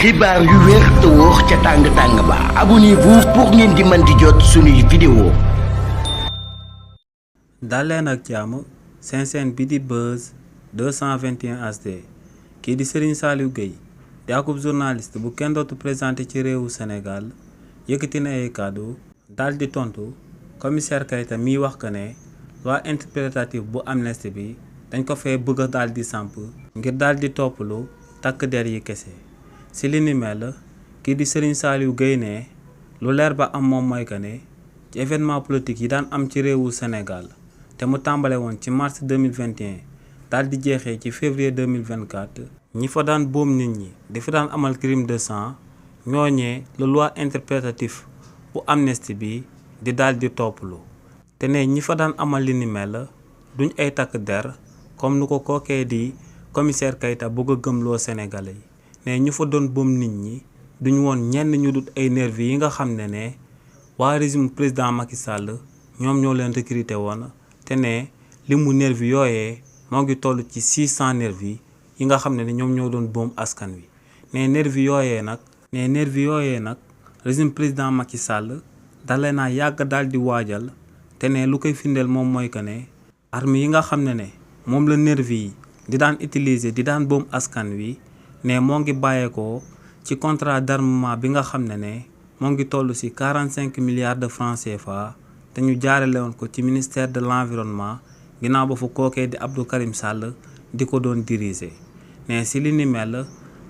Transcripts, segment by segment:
xibaar yu wér te wóor ca tàng ba abonnez-vous pour ngeen di mën di jot suñuy vidéo. daleen ak jàmm seen chaîne bi di Buzz 221 HD kii di Serigne Saliou Gueye di akub journaliste bu kenn dootu présenté ci réewu Sénégal yëkkati na ay kàddu daal di tontu commissaire Keita miy wax que ne loi interprétative bu amnistie bi dañ ko fee bëgg a daal di samp ngir daal di toppalu takk der yi kese. ci li ni mel kii di Serigne Saliou Gueye ne lu leer ba am moom mooy que ne ci événement politique yi daan am ci réewu Sénégal te mu tàmbale woon ci mars 2021 daal di jeexee ci février 2024 ñi fa daan boom nit ñi di fa daan amal crime de sang ñooñee la loi interprétative bu amnistie bi di daal di toppalu te ne ñi fa daan amal li ni mel duñ ay takk der comme nu ko kookee di commissaire Keita bëgg a gëmloo Sénégalais yi ne ñu fa doon boom nit ñi duñ woon ñenn ñu dut ay nervi yi nga xam ne waa régime président Macky Sall ñoom ñoo leen recruté woon te ne li mu nervi yooyee moo ngi toll ci 600 nervi yi nga xam ne ñoom ñoo doon boom askan wi ne nervi yooyee nag régime président Macky Sall dale naa yàgg daal di waajal te ne lu koy firndeel moom mooy que ne armes yi nga xam ne moom la nervi yi di daan utiliser di daan boom askan wi ne moo ngi bàyyeekoo ci contrat d'armement bi nga xam ne moo ngi toll ci 45 milliards de francs CFA te ñu jaarale woon ko ci ministère de l'environnement ginnaaw ba fa kookee di Abdou Karim Sall di ko doon diriger ne ci li ni mel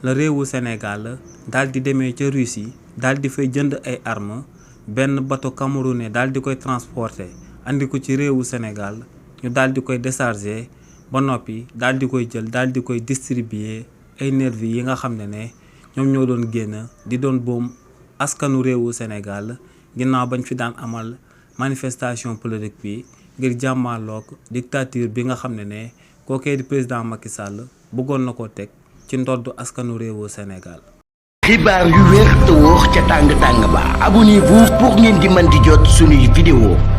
la réewu Sénégal daal di demee ca Russie daal di fay jënd ay armes benn bateau camerounais daal di koy transporter andi ko ci réewu Sénégal ñu daal di koy décharger ba noppi daal di koy jël daal di koy distribuer ay nervi yi nga xam ne ñoom ñoo doon génn di doon boom askanu réewu Sénégal ginnaaw bañ fi daan amal manifestation politique bi ngir jàmmaarloog dictature bi nga xam ne kookee di président Macky Sall bëggoon na ko teg ci ndoddu askanu réewu Sénégal. xibaar yu wér te wóor ca tàng ba abonnez-vous pour ngeen di mën di jot suñuy vidéo.